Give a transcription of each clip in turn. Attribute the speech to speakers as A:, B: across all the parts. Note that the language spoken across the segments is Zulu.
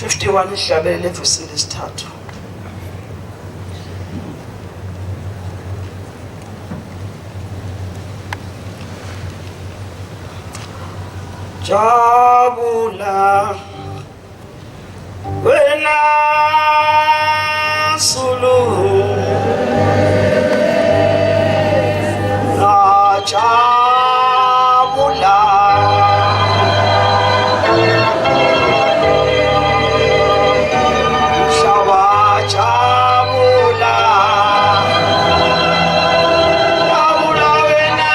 A: 51 ihlabele evesi lesithathu. Jabula wena sulu jabula shaba jabula jabula wena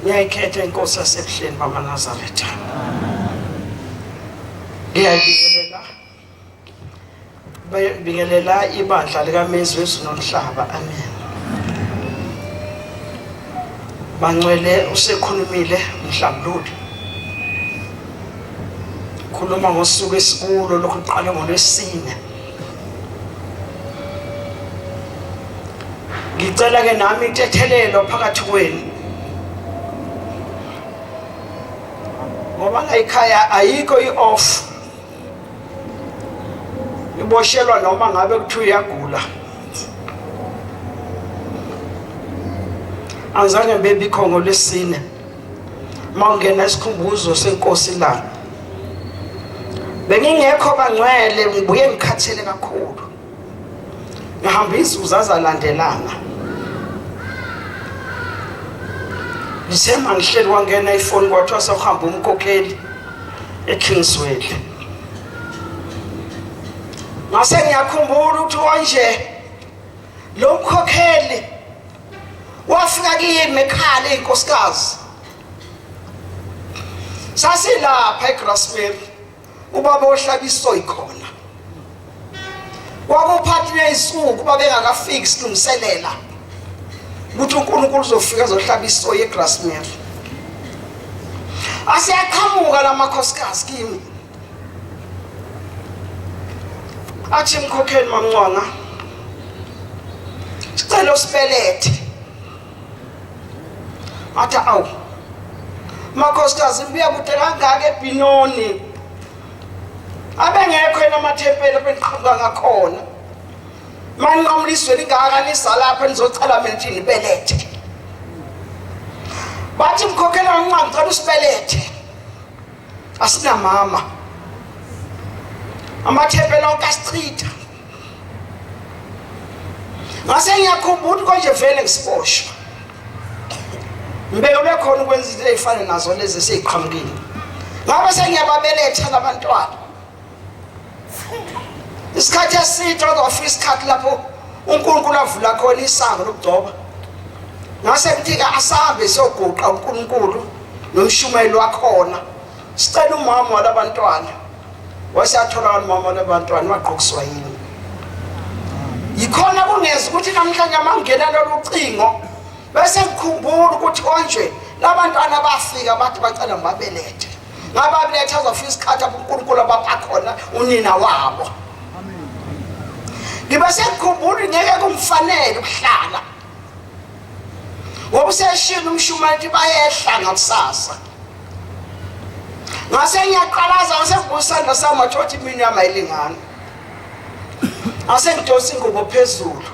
A: ngiyayikhetha inkosi yasebuhleni bamaNazaretha. Ngiyabingelela ibandla likaMezwi wezulu nomhlaba. Amen. Bangcwele usekhulumile Mhlabululi. Khuluma ngosuku esikulo lokuqala ngoLwesine. Ngicela ke nami itethelelo phakathi kwenu. Ngoba la ekhaya ayikho i-off. Iboshelwa noma ngabe kuthiwa uyagula. Anzange bebikho ngoLwesine. Mawungena isikhumbuzo senkosi la. Bengingekho bangcwele ngibuye ngikhathele kakhulu. Ngihamba izuzaza landelana. Ngisema ngihleli wangena ifoni kwathiwa sawuhamba umkhokheli eKingswell. Ngase ngiyakhumbula ukuthi wanje lo mkhokheli wafika kimi ekhaya inkosikazi. Sasilapha eGrassmere ubaba ohlaba isoyi khona. Wakuphathile isuku babe ngakafiki silungiselela ukuthi uNkulunkulu uzofika zohlaba isoyi eGrassmere. Asiyaqhamuka lamakhosikazi kimi. Athi mkhokheli mamncwana. Sicela usibelethe. Athi awu. Makhosikazi mbiya kude kangaka eBinoni. Abengekho enamathempeli beniqhamuka ngakhona. Manqamuliswe lingaka nisalapha nizocela mina ukuthi nibelethe. Bathi mkhokheli kancane ngicela usibelethe. Asina mama. Amathempeli onke asichitha. ngase ngiyakhumbula konje vele ngisiboshwa mbekele khona ukwenza izinto ezifana nazo lezi eseyiqhamukile ngabe sengiyababeletha labantwana isikhathi eside kodwa isikhathi lapho uNkulunkulu avula khona isango lokugcoba ngase ngithi asabe soguqa uNkulunkulu nomshumayeli wakhona sicela umama walabantwana wasathola umama walabantwana waqoqiswa yini yikhona kungeza ukuthi namhlanje mangena lolucingo bese ngikhumbula ukuthi konje labantwana bafika bathi bacela ngibabelethe ngababeletha azofika isikhathi lapho uNkulunkulu abapha khona unina wabo ngibe sekukhumbula ngeke kumfanele ukuhlala ngoba seshilo umshumayeli bayehla ngakusasa ngase ngiyaqalaza ngisebusanda sami wathi mina yamayilingana ngase ngidosa ingubo phezulu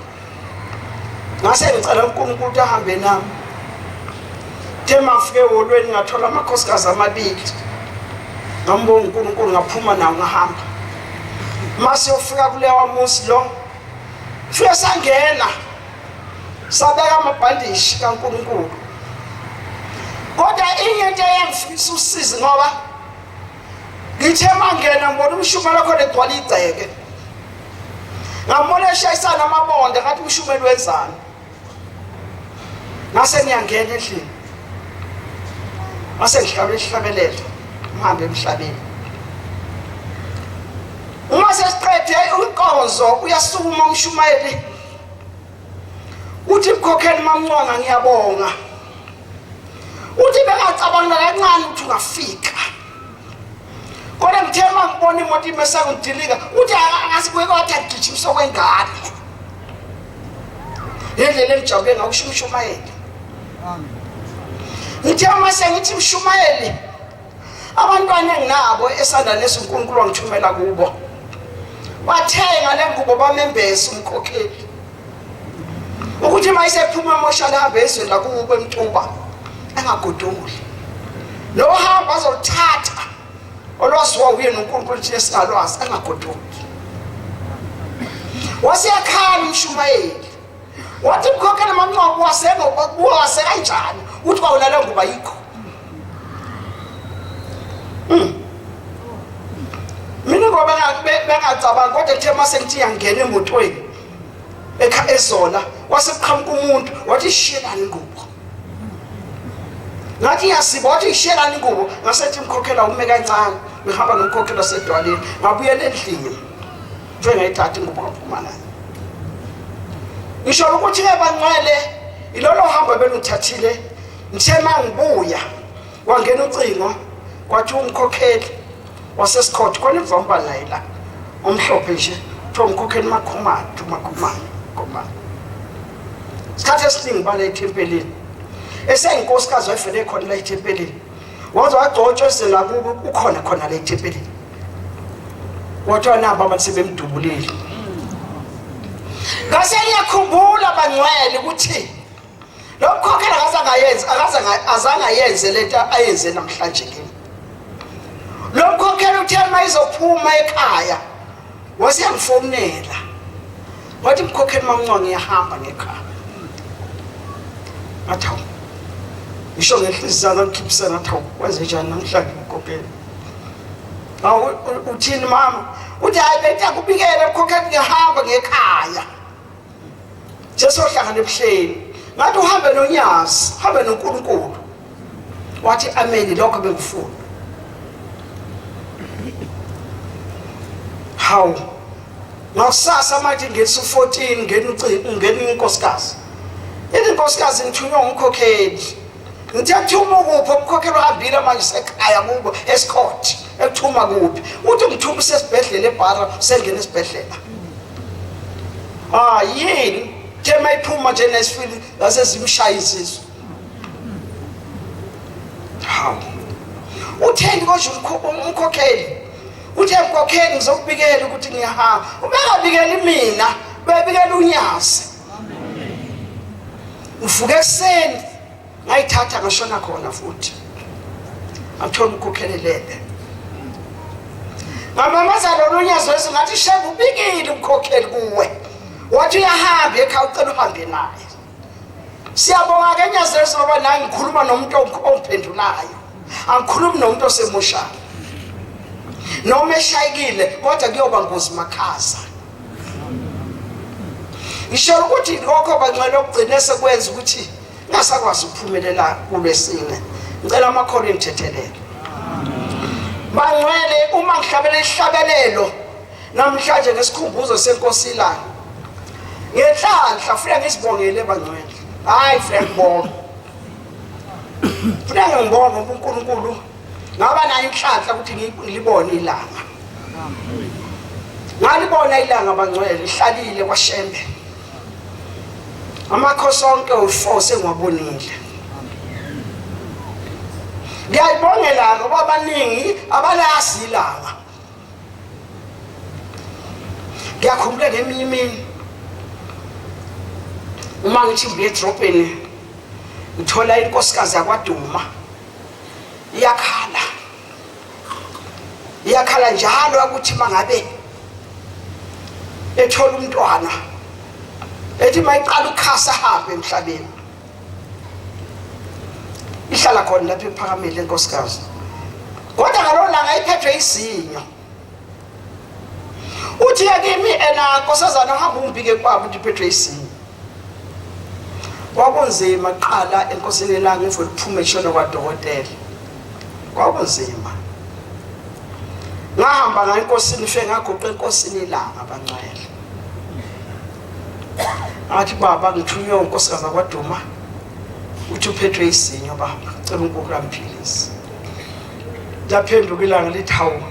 A: ngase ngicela uNkulunkulu ukuthi ahambe nami tema fike wolweni ngathola amakhosikazi amabili ngambonga uNkulunkulu ngaphuma nawo ngahamba mase ufika kulewa musi lo fike sangena sabeka amabhandishi kaNkulunkulu kodwa into eyangifisa usizi ngoba ngithe mangena ngibona umshumela khona egcwala igceke ngambona eshayisana amabonde ngathi umshumeli wenzani ngase ngiyangena endlini ngase ngihlabelela ngihambe emhlabeni uma sesiqede inkonzo uyasukuma umshumayeli uthi mkhokheli mamncwanga ngiyabonga uthi bengacabanga kancane ukuthi ungafika kodwa ngithema ngibona imoto imesakudilika uthi angasikuye kodwa ngigijimisa kwengane yendlela engijabule ngakusho umshumayeli ngithema sengithi umshumayeli abantwana enginabo esanda nesuNkulunkulu wangithumela kubo bathenga lengubo bamembesa umkhokheli ukuthi mayisephuma emoshana hambe ezweni lakubo emcuba engagodoli lo hamba azolithatha olwasiwa uye noNkulunkulu thina singalwazi engagodoli wasiyakhala umshumayeli wathi mkhokheli mamncoko wase kanjani uthi kwawulala nguba yikho mina ngoba bengacabanga kodwa thema sengithi yangena emotweni ezola waseqhamuka umuntu wathi shiyelani ingubo ngathi yasiba wathi shiyelani ingubo ngasethi mkhokhela ume kancane ngihamba nomkhokhela sedwaleni ngabuyela endlini nje ngayithatha ingubo ngaphuma nayo ngisho ukuthi ebanqele ilolo hamba beluthathile ngithema ngibuya wangena ucingo kwathi umkhokheli waseScott khona imvamba naye la omhlophe nje kuthiwa umkhokheli makhumana isikhathi esiningi bala ethempelini esenginkosikazi wayefele khona la ethempelini waze wagcotshwa eselakubo ukhona khona la ethempelini wathi namba abantu sebemdubulile ngase ngiyakhumbula bangcwele ukuthi lo mkhokheli azangayenze lento ayenze namhlanje kimi lo mkhokheli uthe mayizophuma ekhaya wasiyangifonela wathi mkhokheli mamncwa ngiyahamba ngekhaya athawu ngisho ngenhliziyo ngikhiphisa athawu wenze njani namhlanje mkhokheli awu uthini mama uthi hayi beta kubikele mkhokheli ngihamba ngekhaya sesohlangana ebuhleni ngathi uhambe nonyazi hambe noNkulunkulu wathi amen lokho bengifuna hawu ngakusasa manje ngesu 14 ngene inkosikazi inkosikazi ngithunywa umkhokheli ngithe kuthuma kuphi umkhokheli uhambile manje sekhaya kubo eScott ekuthuma kuphi uthi ngithuma sesibhedlela eBara sengena esibhedlela yini thema iphuma nje nesifili lasezimshayisizwe hawu utheni konje umkhokheli uthe mkhokheli ngizokubikela ukuthi ngiyahamba ubengabikeli mina bebikela unyazi uvuke ekseni ngayithatha ngashona khona futhi athola umkhokheli lele ngamamaza lo unyazi ngathi shebe ubikile umkhokheli kuwe wathi uyahamba uhambe ekhaya ucela uhambe naye. Siyabonga ke nyazeso ngoba naye ngikhuluma nomuntu omphendulayo. Angikhulumi nomuntu osemoshayo. Noma eshayikile kodwa kuyoba ngozi makhaza. Ngisho ukuthi lokho bancela ukugcina sekwenza ukuthi ngasakwazi ukuphumelela kulwesine. Ngicela amakholo engithethelele. Bangcwele uma ngihlabele ihlabelelo namhlanje ngesikhumbuzo senkosi ilanga. Ngenhlanhla funa ngisibongele bangcwele. Hayi Frank Bongo. Funa ngibonge uNkulunkulu ngaba nayo inhlanhla ukuthi ngilibone ilanga. Ngalibona ilanga bangcwele ihlalile kwaShembe. Amakhosi onke u4 sengiwabonile. Ngiyayibongela ngoba abaningi abalazi ilanga. Ngiyakhumbula ngeminye imini uma ngithi ngiye edrobheni ngithola inkosikazi yakwaDuma iyakhala njalo ukuthi mangabe ethola umntwana ethi mayiqala ukukhasa hambe emhlabeni. Ihlala khona lapha ePhakamile inkosikazi. Kodwa ngalona langa iphethwe izinyo. Uthi kimi ena nkosazana uhamba umbike kwabo ukuthi iphethwe izinyo. Kwakunzima qala enkosini elanga ngivule uphume eshona kwaDokotela. Kwakunzima. Ngahamba ngayinkosini ife ngagoqa enkosini ilanga bangcwele. Athi baba ngithunywe unkosikazi kwaDuma. Uthi uphethwe izinyo baba cela uNkulunkulu amphilise. Laphenduka ilanga lithi hawu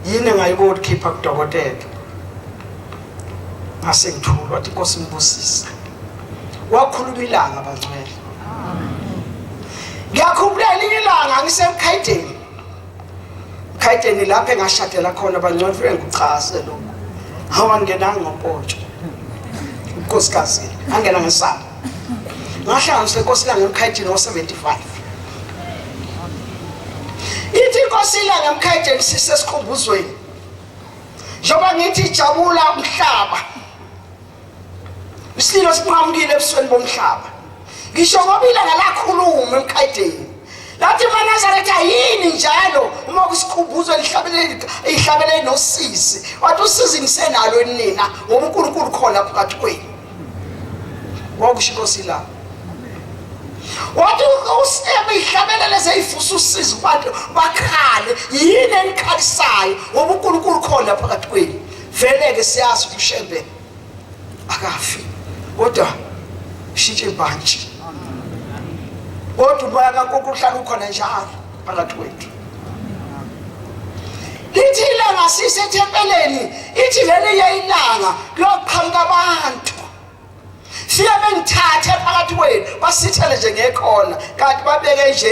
A: yini ngayibona khipha kuDokotela. Ngase ngithula wathi inkosi imbusise. Wakhuluma ilanga bangcwele. Ngiyakhumbula ilanga ngisemkhayideni. Khayideni lapha engashadela khona bangcwele ufike ngikuchase lokho. Hawa ngenanga ngompotsho. Unkosikazi angena ngesaba. Ngahlanganiswa inkosi ilanga emkhayideni ngo75. Ithi inkosi ilanga emkhayideni sisesikhumbuzweni. Njoba ngithi jabula umhlaba. Isilo siqhamukile ebusweni bomhlaba. Ngisho ngoba ilanga lakhuluma emkhayideni. Lathi maNazaretha yini njalo uma kusikhumbuzo lihlabele nosisi. Wathi usisi nisenalo nina ngoba uNkulunkulu khona phakathi kwenu. Wakusho inkosi ilanga. Wathi usebe ihlabelele seyifusa usizi abantu bakhale yini enikhalisayo ngoba uNkulunkulu khona phakathi kwenu. Vele ke siyazi ukuthi uShembe akafi. Kodwa shintshe ibhanji. Kodwa umoya kaNkulunkulu uhlala ukhona njalo phakathi kwethu. Lithi ilanga sisethempeleni, ithi leli yayilanga loqhamuka abantu. Siyabe ngithathe phakathi kwenu basithele nje ngekhona kanti babeke nje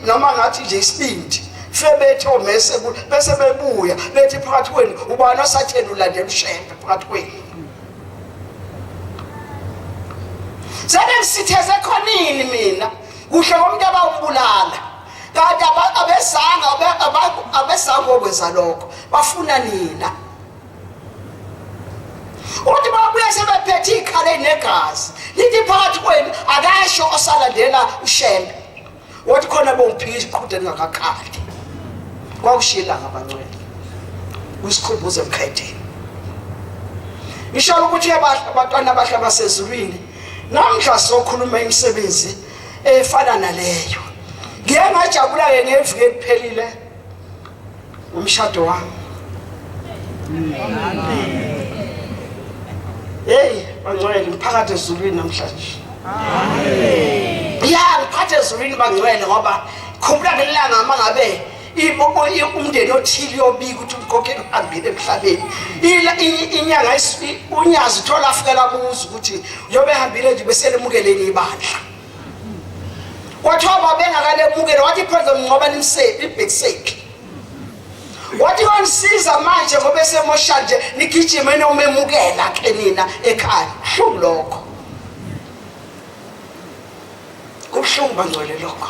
A: noma ngathi nje isibindi. Febetho mese bese bebuya bethi phakathi kwenu ubani osathena ulandela uShembe phakathi kwenu. Sabe ngisitheze khonini mina kuhle ngomuntu abawumbulala kanti abesanga okwenza lokho bafuna nina. Uthi babuye sebephethe ikhale negazi lithi phakathi kwenu akasho osalandela uShembe. Wathi khona bomphikisa iqhude lingakakhali. Kwawushila ngabangcwele. Usikhumbuze emkhayideni. Ngisho ukuthi abantwana abahlaba sezulwini namhla sokhuluma imisebenzi efana naleyo. Ngiye ngajabula ke ngeviki ekuphelile umshado wami. Hey, bangcwele ngiphakathi ezulwini namhlanje. Amen. Ya ngiphathe ezulwini bangcwele ngoba khumbula ngelanga mangabe umndeni othili yobika ukuthi umkhokheli uhambile emhlabeni. Inyanga unyazi thola afikela kuzo ukuthi yobe ehambile nje beselemukeleni ibandla. Kwathiwa bengakalemukela wathi phansi umnqoba nimsebi ibhekiseki. Wathi wanisiza manje ngoba esemosha nje nigijime nomemukela ke nina ekhaya. Kuhlungu lokho. Kuhlungu bangcwele lokho.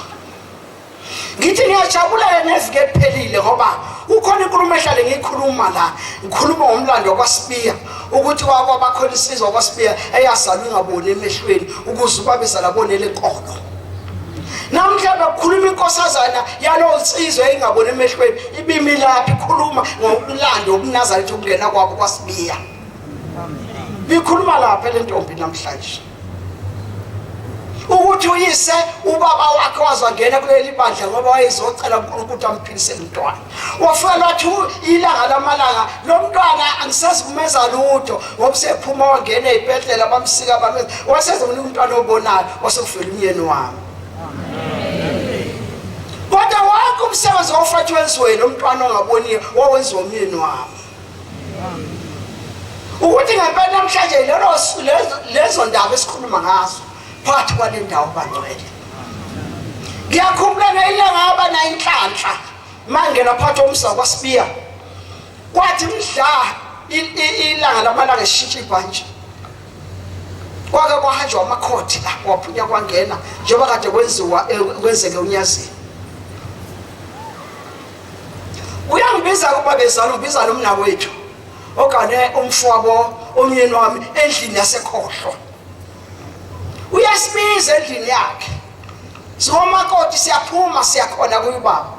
A: ngithi ngiyajabula neviki ephelile ngoba ukhona inkulumo ehlale ngikhuluma la ngikhuluma ngomlando wakwaSibiya ukuthi kwabakhona isizwe kwaSibiya eyazalwa ingaboni emehlweni ukuze ubabezala bonele enkolo. Namhlanje kukhuluma inkosazana yalo nsizwe engaboni emehlweni ibimilaphi ikhuluma ngomlando wokuNazaretha ukungena kwabo kwaSibiya. Bikhuluma lapha le ntombi namhlanje ukuthi uyise ubaba wakhe wazangena kuleli bandla ngoba wayezocela uNkulunkulu ukuthi amphilise umntwana. Wafela wathi ilanga lamalanga lo mntwana angisazivumeza lutho ngoba sephuma wangena eBhethlehem bamsika bameza wasezomnika umntwana obonayo wasefela umyeni wami. Kodwa wonke umsebenzi ofathi wenziwe nomntwana ongaboniyo wawenziwa umyeni wami. Ukuthi ngempela namhlanje lezo ndaba esikhuluma ngazo phakathi kwale ndawo bangcwele. Ngiyakhumbula ngelanga abana inhlanhla mangena phakathi komsa kwaSibiya. Kwathi mhla ilanga lamalanga eshintsha ibhantshi. Kwake kwahanjwa amakhothi la kwaphunya kwangena njengoba kade kwenzeke unyazini. Uyangibiza kuba bezala ubiza nomnawethu okane umfowabo omyeni wami endlini yasekhohlo. Uyasibiza endlini yakhe. Siwomakoti siyaphuma siyakhona kuyibaba.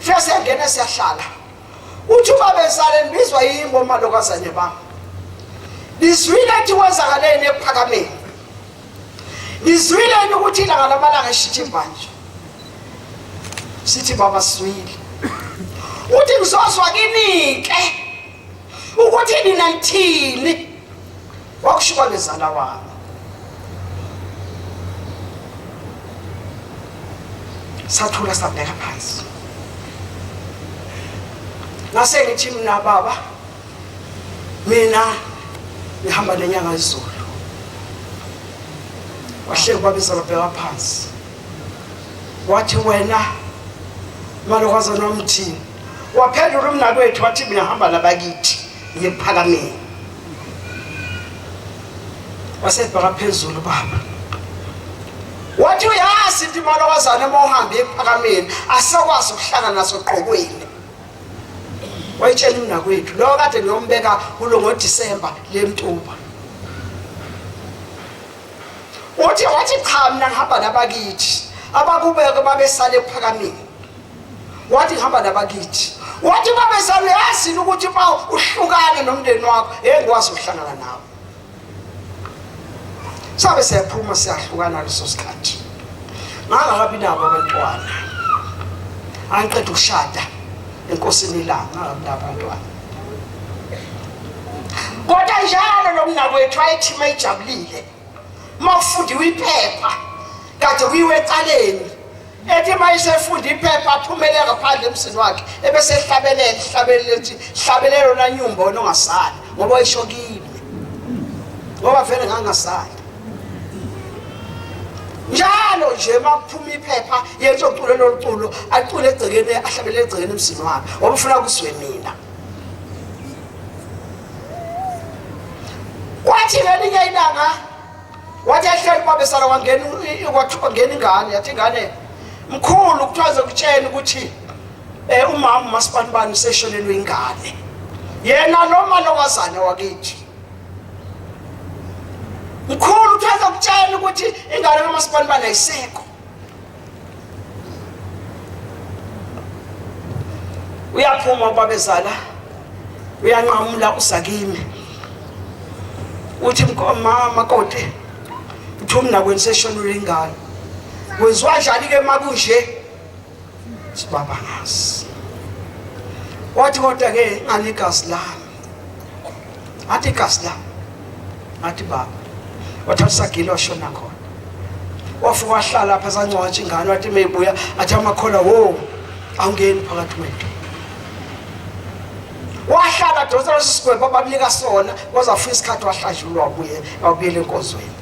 A: Fika siyangena siyahlala. Uthi ubabezala nibizwa yimbo malokazane bami. Nizwile ukuthi kwenzakaleni ephakameni. Nizwile ukuthi ilanga lamalanga eshintsha imvanje. Sithi baba sizwile. Uthi ngizozwa kini ke ukuthi nina nithini wakushuka bezala wami. Sathula sabeka phansi. Ngase ngithi mina baba mina ngihamba lenyanga izolo. Wahle kwabizala beka phansi. Wathi wena malokazana nomthini waphendula umnakwethu wathi mina hamba nabakithi ngiyephakameni. Wasebheka phezulu baba. Wathi uyazi ukuthi malokazana mohamba ephakameni asakwazi ukuhlangana naso qoqweni. Wayitshela umnakwethu lo kade ngiyombeka kulo ngoDisemba lemtuba. Wathi cha mina ngihamba nabakithi abakubeke babesale ephakameni. Wathi ngihamba nabakithi. Wathi babezala yazi ukuthi ba uhlukane nomndeni wakho engikwazi ukuhlangana nawe. Sabe siyaphuma siyahlukana leso sikhathi. Ngakabi nabo abantwana. Angiqeda ukushada enkosini ilanga ngakabi nabo abantwana. Kodwa njalo lo mnakwethu wayethi mayijabulile. Mawufunda iphepha kade kuyiwe eqaleni. Ethi mayisefunda iphepha aphumeleka phandle emsini wakhe ebese hlabelelo na nyumba onongasali ngoba wayishokile. Ngoba vele ngangasali. Njalo nje makuphuma iphepha yenza uculo loluculo acule egcekeni ahlabele egcekeni emsini wakhe ngoba ufuna kuswe mina. Kwathi ngelinye ilanga wathi ehleli babesala wangena ingane yathi ingane mkhulu kuthiwa kutshela ukuthi umama uMasibanibani useshonelwe ingane. Yena noma lokazana wakithi. Mkhulu kuthiwa kutshela ukuthi ingane kaMasibanibani ayisekho. Uyaphuma ubabezala uyanqamula usakimi. Uthi mama kote uthi mina kweniseshonelwe ingane. Kwenziwa njani ke makunje? Sibaba ngasi. Wathi kodwa ke nganigazi lami. Athi igazi lami. Athi baba. Wathi usagilo shona khona. Wafuka wahlala lapha sancwatsha ingane wathi meyibuya athi amakhola wo awungeni phakathi kwethu. Wahlala dosa lesigwebo babnika sona kwazafika isikhathi wahlajulwa wabuyela enkozweni.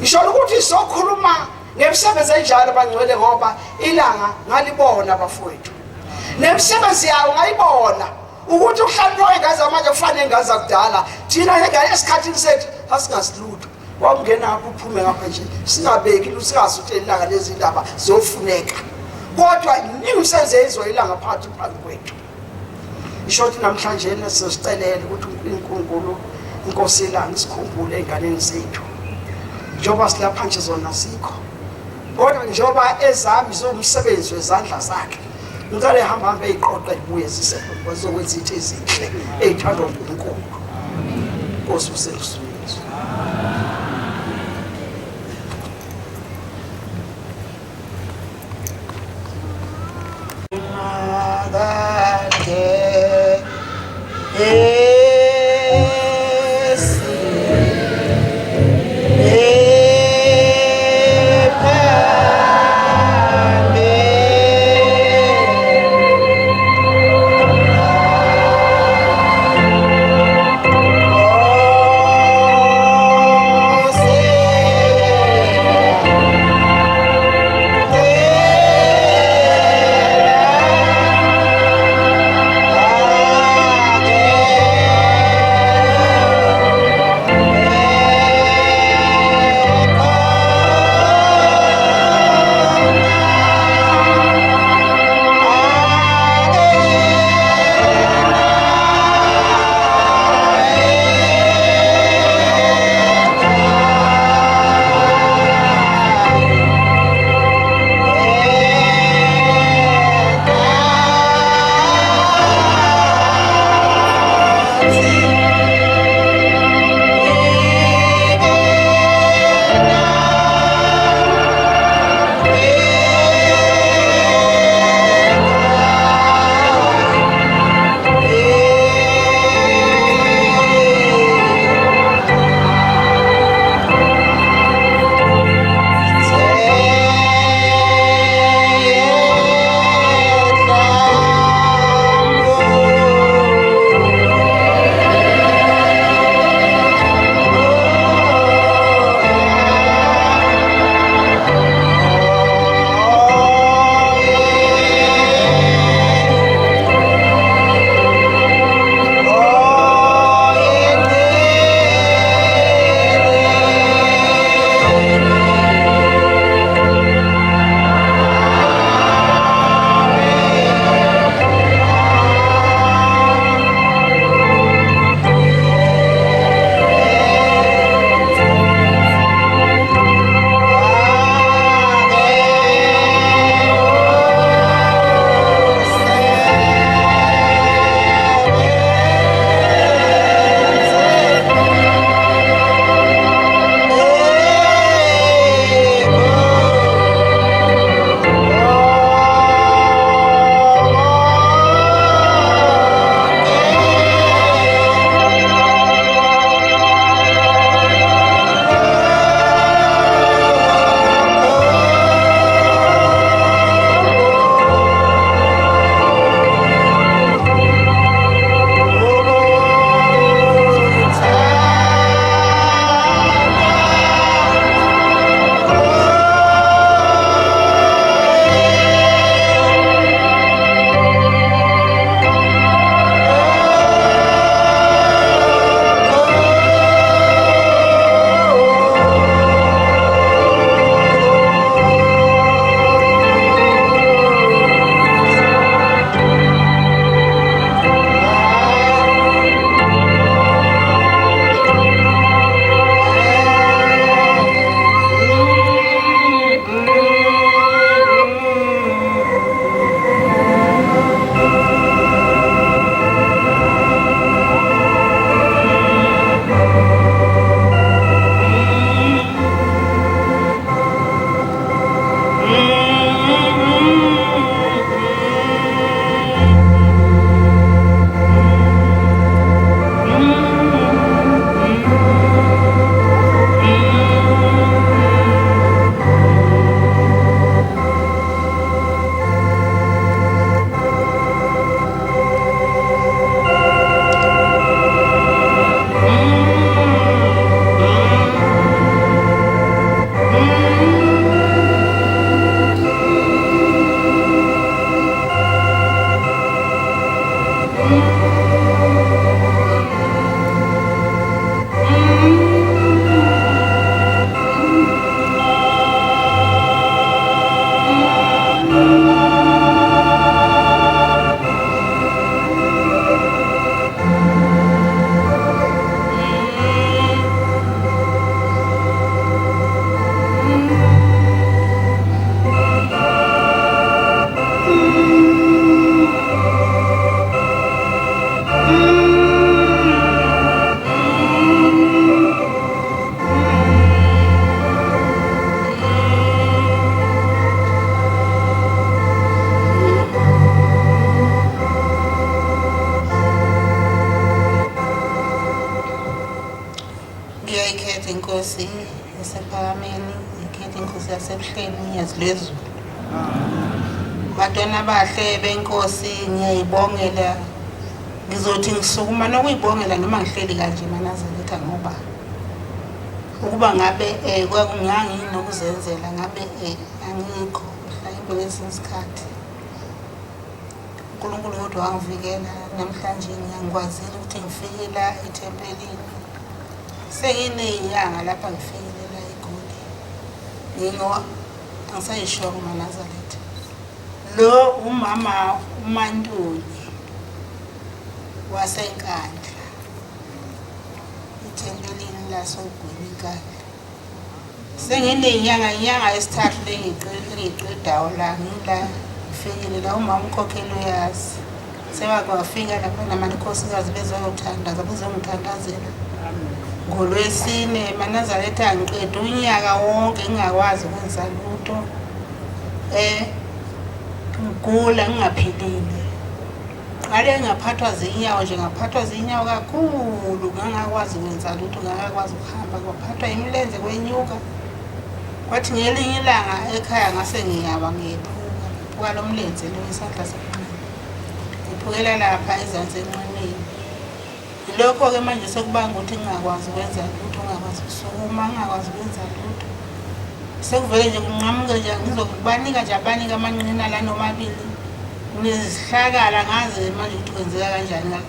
A: Ngisho ukuthi sokhuluma ngemsebenzi enjalo bangcwele ngoba ilanga ngalibona bafowethu. Nemsebenzi yawo ngayibona ukuthi uhlalwa engaza manje kufanele ngaza kudala. Thina ngeke esikhathini sethu asingasilutho. Wangena apho uphume ngapha nje singabeki lusingazi ukuthi ilanga lezi ndaba ziyofuneka. kodwa imisebenzi ezoyila ngaphansi phambi kwethu. Isho ukuthi namhlanje sesicelele ukuthi uNkulunkulu inkosi yelanga isikhumbule ey'nganeni zethu njengoba silapha nje zona zikho, kodwa njengoba ezami zomsebenzi wezandla zakhe ngicela ehambe eyiqoqe libuye zizokwenza izinto ezinhle ey'thandwa uNkulunkulu. Nkosi usengisizwe.
B: ngiyayikhetha inkosi yasePhakameni, ngikhetha inkosi yaseBuhleni, ngiyazilwezulu. Batwana bahle benkosi ngiyayibongela. Ngizothi ngisukuma nokuyibongela noma ngihleli kanje Manazaretha ngoba ukuba ngabe kwakunganginokuzenzela ngabe angikho mhlawumbe lesinye isikhathi. uNkulunkulu kodwa wangivikela namhlanje ngiyakwazile ukuthi ngifike la ethempelini. Senginezinyanga lapha ngifikile la eGoli. Angisayisho Manazaretha. Lo umama uMantuli waseNkandla. Ethempelini lasoGwinika. Senginezinyanga esithathu lengiqedayo la ngila ngifikile la umama ukhokhelo yazi. Sekwafika lapha namakhosikazi bezayothandaza bezongithandazela. NgoLwesine Manazaretha ngiqeda unyaka wonke ngingakwazi ukwenza lutho. Ngigula ngingaphilile. Ngale ngaphathwa zinyawo nje ngaphathwa zinyawo kakhulu ngangakwazi ukwenza lutho ngakwazi ukuhamba ngaphathwa imilenze kwenyuka. Kwathi ngelinye ilanga ekhaya ngase ngiyaba ngiphuka lo mlenze lo isandla sokunene. Ngiphukela lapha ezansi enqaneni. Lokho ke manje sekubanga ukuthi ngingakwazi ukwenza lutho ngakwazi ukusukuma ngakwazi ukwenza lutho. Sekuvele nje kunqamuke nje ngizokubanika nje abanika amanqina la nomabili. Ngizihlakala ngaze manje ukuthi kwenzeka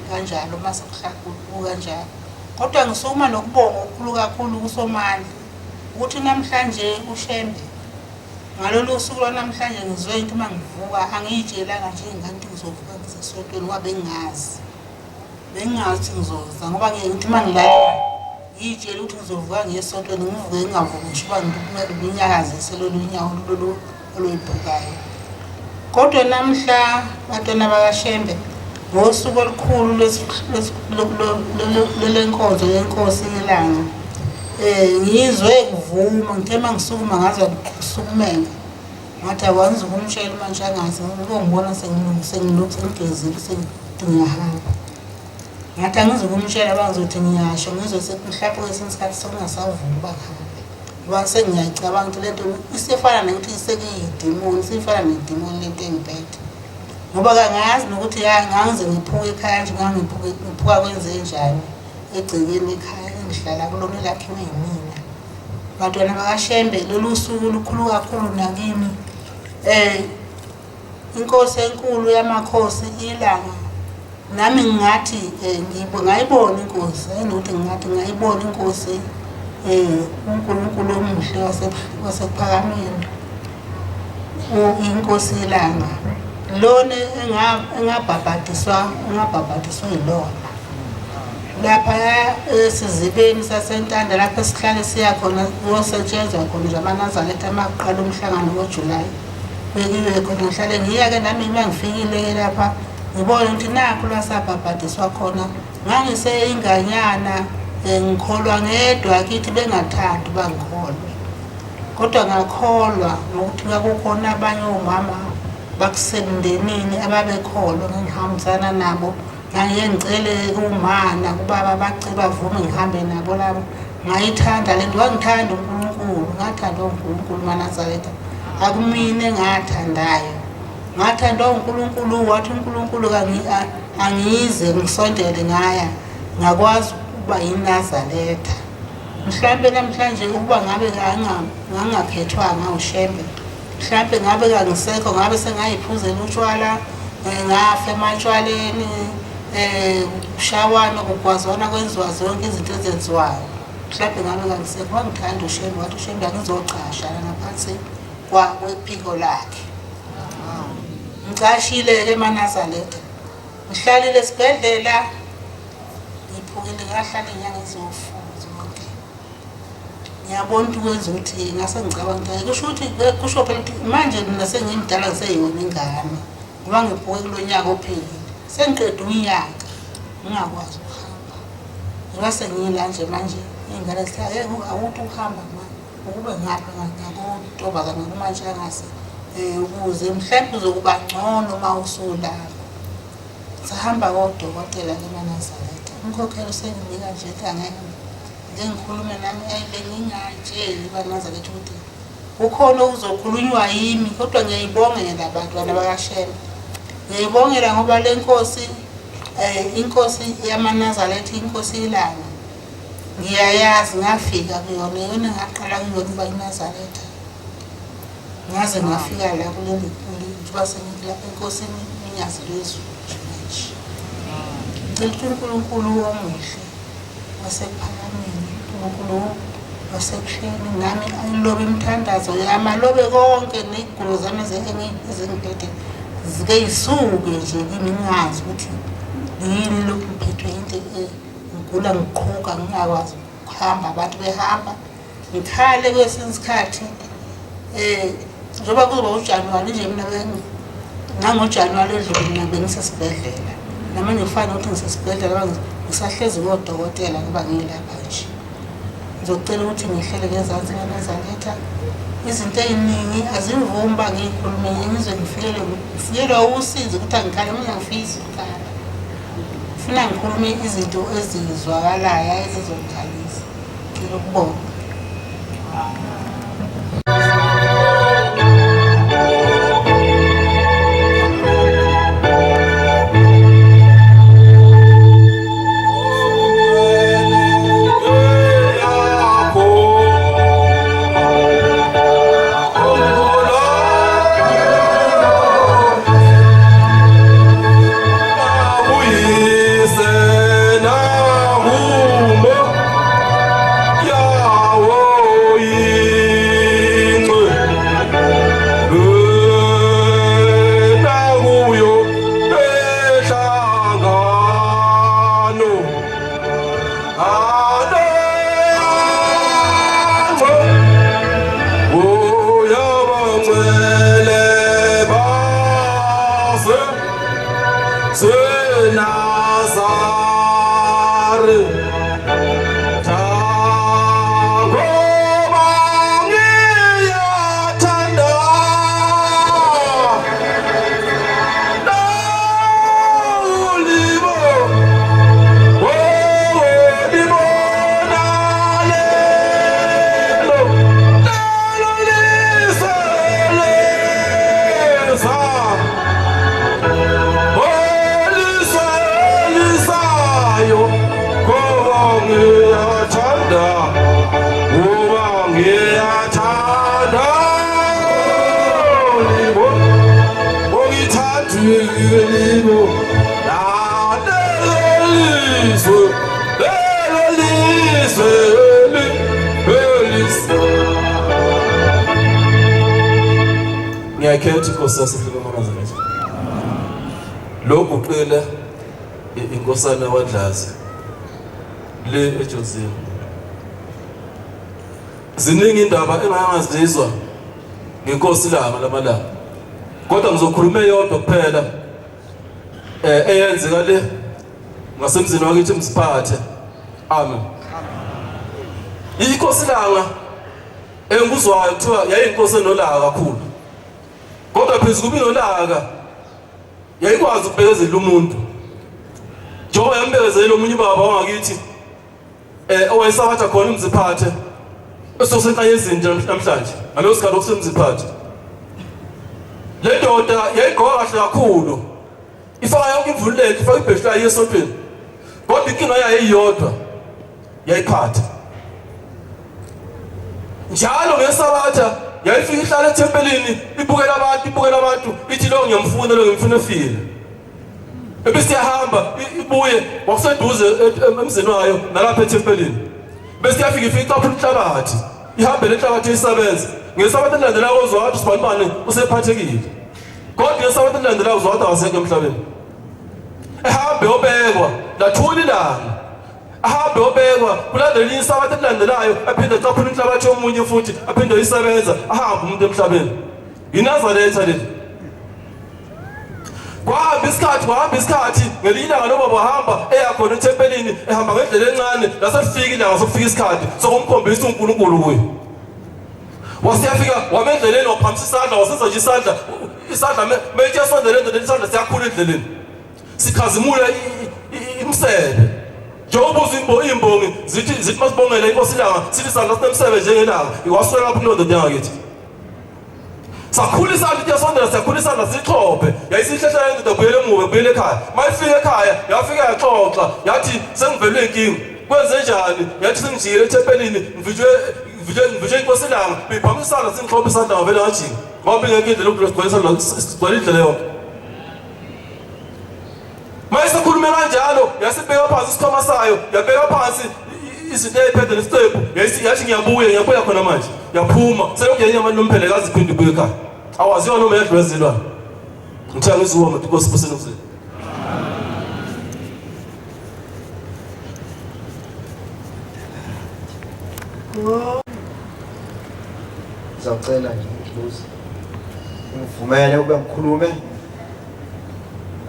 B: kanjalo mase kuhlakula kanjalo. Kodwa ngisukuma nokubonga okukhulu kakhulu kuSomandla ukuthi namhlanje uShembe ngalolu suku lwanamhlanje ngizwe into mangivuka angiyitshelanga nje ngathi ngizovuka ngisesontweni ngoba bengazi ngizoza ngoba ngithi mangilala ngiyitshela ukuthi ngizovuka ngiyesontweni ngivuke ngingavuki ngisho uba nginyakazise lolu nyawo lolu oluyibhukayo. Kodwa namhla batwana bakaShembe ngosuku olukhulu lenkonzo yenkosi ilanga ngizwe kuvuma ngithema ngisukuma ngaze kusukumeka ngathi akwanzi ukumshela manje angazi ngibona sengilokhu sengiyahamba ngathi angizi ukumshela bangizothi ngiyasho ngizwe sekumhlapho kwesinye isikhathi sokungasavumi bahambe ngoba sengiyacabanga ukuthi lento isifana nokuthi sekuyidimoni sifana nedimoni lento engiphethe ngoba kangazi nokuthi ngangize ngiphuke ekhaya nje ngiphuka kwenze njani egcekeni ekhaya engihlala kulona lakhiwe yimina. Batwana bakaShembe lolu suku lukhulu kakhulu nakimi. Inkosi enkulu yamakhosi ilanga nami ngathi ngayibona inkosi ayinokuthi ngathi ngayibona inkosi uNkulunkulu omuhle wasePhakameni inkosi ilanga lona engabhabhadiswa yilona lapha esizibeni saseNtanda lapha esihlale siya khona kuyosetshenzwa khona nje aManazaretha amaqala umhlangano ngoJulayi bekiwe khona ngihlale ngiyake nami mangifikile lapha ngibona ukuthi nakho lasabhabhadiswa khona ngangiseyinganyana ngikholwa ngedwa kithi bengathandi bangikholwe kodwa ngakholwa ngokuthi kwakukhona abanye omama bakusemndenini ababekholwa ngihambisana nabo ngiye ngicele kumana kubaba bacela bavume ngihambe nabo labo ngayithanda lento wangithanda uNkulunkulu ngathanda uNkulunkulu Manazaretha akumine ngathandayo ngathanda uNkulunkulu wathi uNkulunkulu angize ngisondele ngaya ngakwazi ukuba yiNazaretha mhlambe namhlanje ukuba ngabe ngangakhethwanga uShembe mhlambe ngabe kangisekho ngabe sengayiphuzela utshwala ngafe ematshwaleni ushawana kugwazwana kwenziwa zonke izinto ezenziwayo mhlawumbe ngabe kangisekho wangithanda uShembe wathi uShembe angizocasha ngaphansi kwephiko lakhe ngicashile eManazaretha ngihlalile esibhedlela ngiphukile ngahlala inyanga eziwu4 zonke ngiyabona ukuthi kwenza ukuthi ngase ngicabanga kusho ukuthi kusho phela ukuthi manje mina sengimdala ngiseyona ingane ngoba ngiphuke kulonyaka ophelile sengiqeda unyaka ngingakwazi ukuhamba ngoba sengiyila nje manje ingane zihlale awuthi ukuhamba manje ukube ngapha ngakontombazana manje angase ukuze mhlawumbe uzokuba ngcono uma usulapho sahamba kodokotela eManazaretha umkhokhelo senginika nje angeke ngikhulume nami bengingatsheli baNazaretha ukuthi ukhona uzokhulunywa yimi kodwa ngiyayibongela abantu bakaShembe. Ngiyibongela ngoba le nkosi inkosi yamaNazaretha inkosi ilanga ngiyayazi ngafika kuyona yona ngaqala kuyona uba iNazaretha ngaze ngafika la kuleli njengoba sengilapha enkosini inyazi lezulu nje. Ngicela uNkulunkulu omuhle wasekuphakameni uNkulunkulu wasekuhleni nami ayilobe imithandazo yami alobe konke nezigulo zami ezingiphethe zike yisuke nje kimi ngazi ukuthi yini lokhu ngiphethwe into ngigula ngiqhuka ngingakwazi ukuhamba abantu behamba ngikhale kwesinye isikhathi njengoba kuzoba uJanuwari nje mina nangoJanuwari edlule mina bengisesibhedlela namanje kufanele ukuthi ngisesibhedlela ngisahlezi kodokotela ngoba ngilapha nje. Ngizocela ukuthi ngihlele ngezansi kaNazaretha izinto eziningi azimvumi ba ngikhulume ngizwe ngifikelwe usizo ukuthi angikhale mina ngifisa ukukhala. Funa ngikhulume izinto ezizwakalayo ezizongikhalisa. Ngicela ukubonga.
C: Ngiyakhetha inkosi yaseFilipi kaNazaretha. Lokhu uqela inkosana waDlazi le eJozini. Ziningi indaba engangazizwa ngenkosi langa lamalanga. Kodwa ngizokhuluma eyodwa kuphela eyenzeka le ngasemzini wakithi Msiphathe. Amen. Inkosi langa engikuzwayo kuthiwa yayinkosi enolaka kakhulu. Kodwa phezulu kubinolaka yayikwazi ukubekezela umuntu. Njengoba yambekezela omunye ubaba wangakithi owayesabatha khona uMziphathe esosenkanyezini namhlanje ngaleso sikhathi okusemziphathe. Le ndoda yayigqoka kahle kakhulu ifaka yonke imvulelo ifaka ibheshu layo esontweni kodwa inkinga yayo iyodwa yayiphatha njalo ngesabatha yayifika ihlala ethempelini ibukela abantu ithi lo ngiyamfuna efile ebese yahamba ibuye wakuseduze emzini wayo nalapha ethempelini bese yafika ifika inhlabathi ihambe lenhlabathi eyisebenza ngesabatha elandelayo ozwathi usibanibani usephathekile kodwa ngesabatha elandelayo uzwathi awaseke emhlabeni ehambe obekwa lathula ilanga ahambe obekwa kulandela isabatha elandelayo aphinde caphula inhlabathi yomunye futhi aphinde isebenza ahambe umuntu emhlabeni iNazaretha leli kwahamba isikhathi ngelinye ilanga noma bahamba eyakhona ethempelini ehamba ngendlela encane lasefika ilanga sokufika isikhathi sokumkhombisa uNkulunkulu kuye wasiyafika wamendleleni waphamisa isandla wasenza nje isandla methi yasondela endleleni isandla siyakhula endleleni sikhazimula imsebe njengobuza imbongi zithi masibongela inkosi ilanga sithi isandla sinemsebenzi njengelanga iwaswela lapho kunondo njengakithi sakhulisa lithi yasondela siyakhulisa isandla sixhophe yayisihlehla yendoda ubuyele emuva ubuyele ekhaya mayifika ekhaya yafika yaxoxa yathi sengivelwe inkinga kwenze njani yathi sengijikile ethempelini ngivitshwe inkosi ilanga beyiphamisa isandla singixhophe isandla ngavele ngajika ngoba ingekho indlela sigcwele indlela yonke mayisekhulume kanjalo yasibeka phansi isithoma sayo yabeka phansi izinto eyiphethe nesitepu yathi ngiyabuya khona manje yaphuma selokhu yenyama nomphelekazi iphinde ibuye ekhaya awaziwa noma yadlula ezilwane ngithiya ngizuwa ngathi inkosi kuseni kuseni
D: Ngizocela nje umhluzi ngivumele ube ngikhulume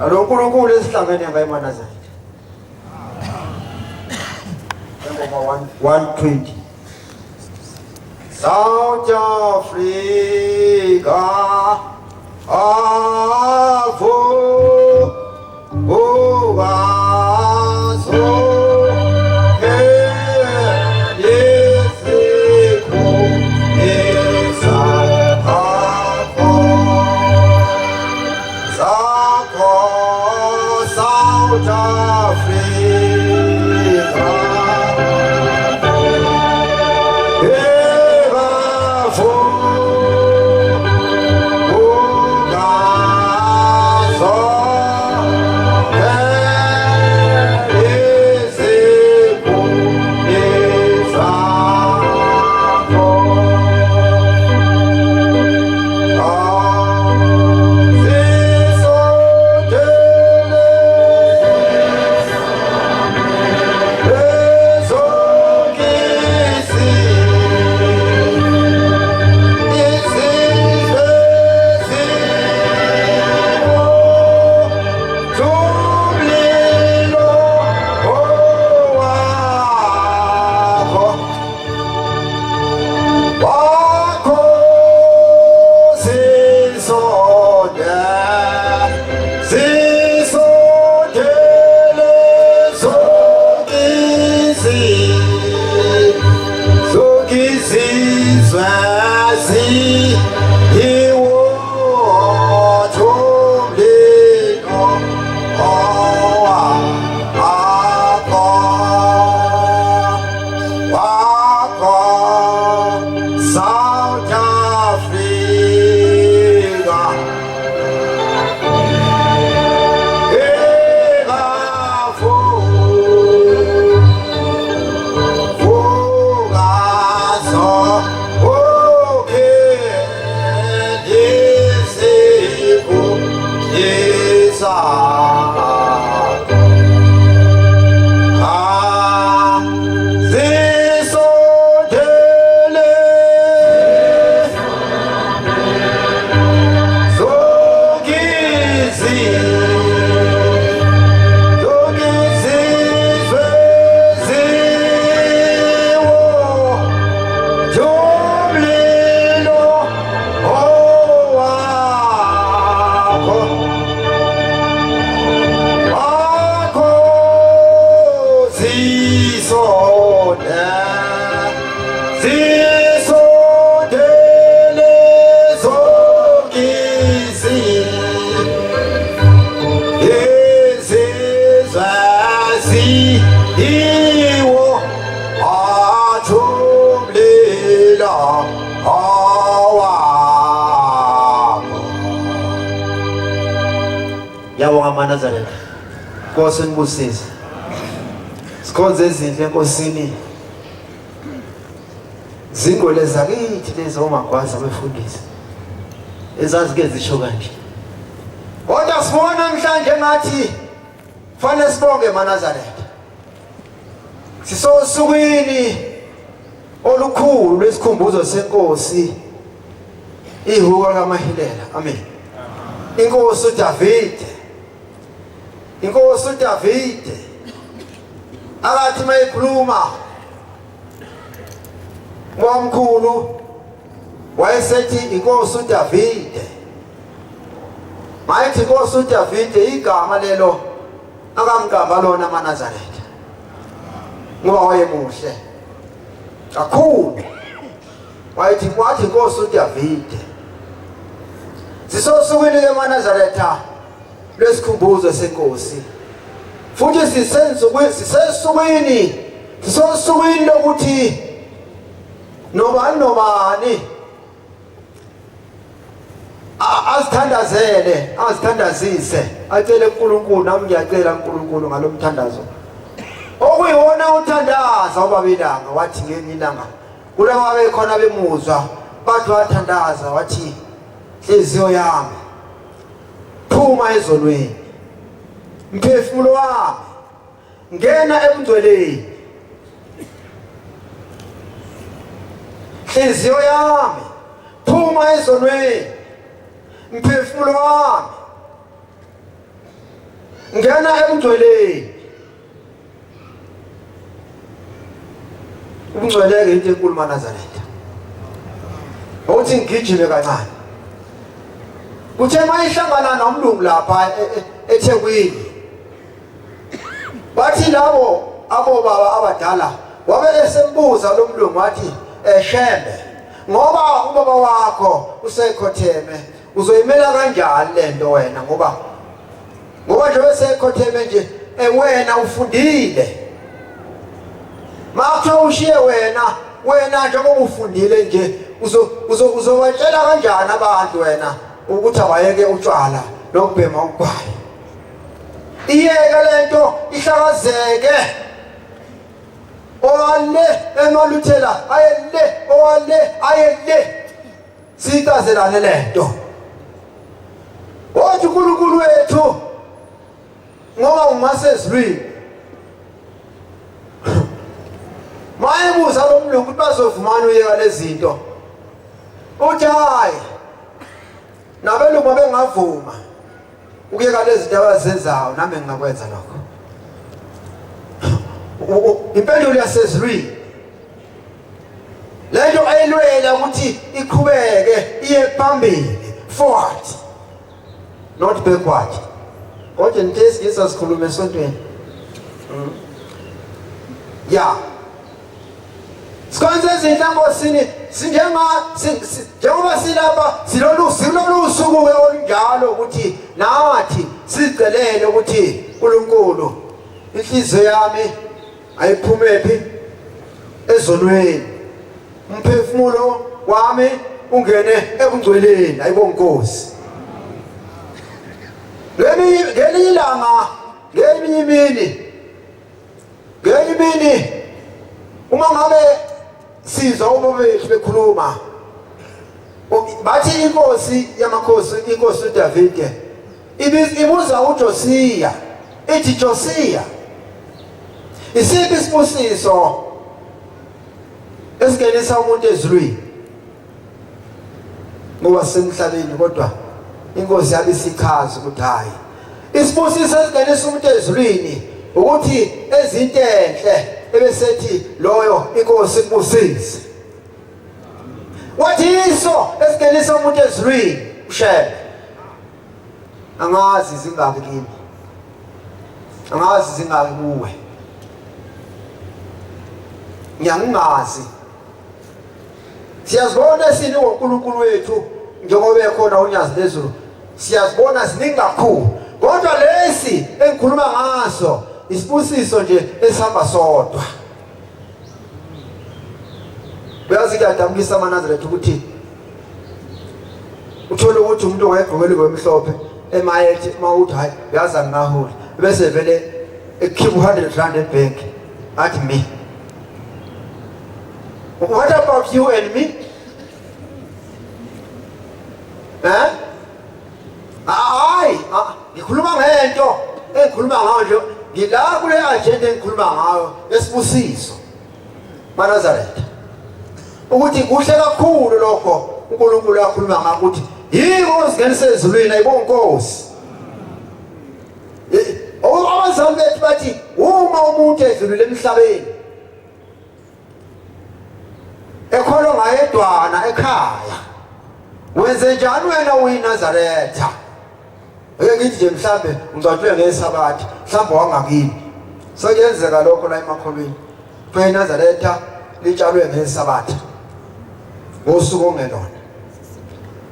D: alo uNkulunkulu esihlangene ngaye Manazareth ngoma 120 South Africa avo ovaso Manazareth Nkosi ngibusise sikhonze ezinhle enkosini zingole zakithi lezo omagwaza befundisa ezazi ke zisho kanje kodwa sibona namhlanje ngathi fanele sibonge Manazareth sisosukwini olukhulu lesikhumbuzo senkosi ihuka kaMahilela amen inkosi uDavid inkosi uDavid akathi mayikhuluma ngomkhulu wayesethi inkosi uDavid mayithi inkosi uDavid igama lelo akamgamba lona Manazareth ngoba wayemuhle kakhulu. Wayethi kwathi Nkosi uDavide sisosukwini keManazaretha lesikhumbuzo senkosi, futhi sisosukwini lokuthi nobani azithandazise acele uNkulunkulu. Nami ngiyacela uNkulunkulu ngalomthandazo okuyiwona uthandaza uBabelanga. Wathi ngenye ilanga kulaba bekhona bemuzwa bathi wathandaza wathi, inhliziyo yami phuma ezonweni, mphefumulo wami ngena ebungcweleni. Inhliziyo yami phuma ezonweni, mphefumulo wami ngena ebungcweleni. Ubungcwele-ke into enkulu eManazaretha. Uthi ngigijime kancane. Kuthe mayihlangana nomlungu lapha eThekwini. Bathi labo abobaba abadala wabe esembuza lo mlungu wathi, Shembe, ngoba ubaba wakho usekhotheme uzoyimela kanjani lento wena, ngoba nje usekhotheme nje wena ufundile. Makho ushiye wena njengoba ufundile nje uzowatshela kanjani abantu wena ukuthi abayeke utshwala nokubhema ugwayi. Iyeke lento ihlakazeke. Owale emaluthela ayele sikazelane lento. Wathi uNkulunkulu wethu ngoba ungasezwini mayebuza lo mlungu ukuthi bazovumana uyeka lezi zinto. Uthi hayi nabelungu bengavuma ukuyeka lezi zinto abazenzayo, nami ngingakwenza lokho. Impendulo yasezwini lento ayilwela ukuthi iqhubeke iye phambili, forward not backward. Kodwa ngithe ngisa sikhulume esontweni. Yeah. Sikwenze izinto Nkosini njengoba silapha silolu suku olunjalo ukuthi nathi sicelele ukuthi uNkulunkulu inhliziyo yami ayiphumephi ezonweni, umphefumulo wami ungene ebungcweleni. Ayibonge Nkosi. Ngelinye ilanga ngelinye imini uma ngabe sizwa ubabethu bekhuluma bathi inkosi yamakhosi, inkosi uDavide ibuza uJosiya, ithi Josiya, isiphi isibusiso esingenisa umuntu ezulwini ngoba semhlabeni? Kodwa inkosi yabe isichaza ukuthi hayi, isibusiso esingenisa umuntu ezulwini ukuthi ezinto enhle ebesethi loyo inkosi kubusise. Wathi iso esingenisa umuntu ezulwini uShembe. Angazi zingaki kimi, angazi zingaki kuwe, ngiyangazi. Siyazibona sini ngoNkulunkulu wethu njengoba ekhona unyazi lezulu, siyazibona siningi kakhulu. Kodwa lesi engikhuluma ngaso isibusiso nje esihamba sodwa. Uyazi kuyadambisa eManazaretha ukuthi uthole ukuthi umuntu ongayigqokeli kwemhlophe emayethi mawuthi hayi uyazi angaholi, bese vele ekhipha 100 rand ebank athi me. What about you and me? Hayi, ngikhuluma ngento engikhuluma ngayo nje, ngila kule agenda engikhuluma ngayo esibusiso eManazaretha, ukuthi kuhle kakhulu lokho uNkulunkulu akhuluma ngakho ukuthi yiko singenise ezulwini. Ayibonge Nkosi. Abazali bethu bathi uma umuntu edlulile emhlabeni ekholo ngayedwana ekhaya, wenze njani wena uyiNazaretha? Ake ngithi nje mhlambe ungcwatshwe ngeSabatha, mhlambe wangakini. Sekuyenzeka lokho la emakholweni. eNazaretha litshalwe ngesabatha ngosuku ongelona.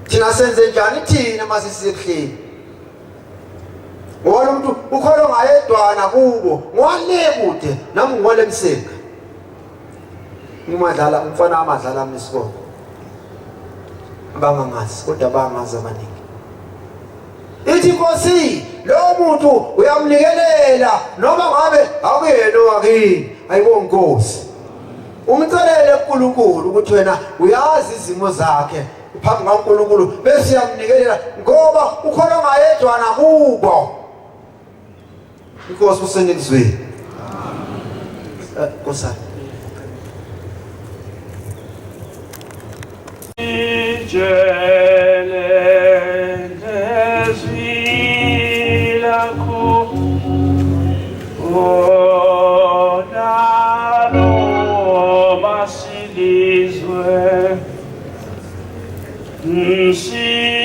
D: Thina senze njani thina masisisebuhleni? Ngoba umuntu ukhona ngayedwana kubo, ngwale kude nami ngwale emsenga. Umadlala umfana amadlala amisikho. Abangangazi kodwa abangazi amaningi. Ithi Nkosi lo muntu uyamnikelela noma ngabe akuyena owakini. Ayibonge Nkosi. Umcelele kuNkulunkulu ukuthi wena uyazi izimo zakhe phambi kaNkulunkulu bese uyamnikelela ngoba ukhona ngayedwana kubo. Inkosi usenelizweni. Nkosi.
E: See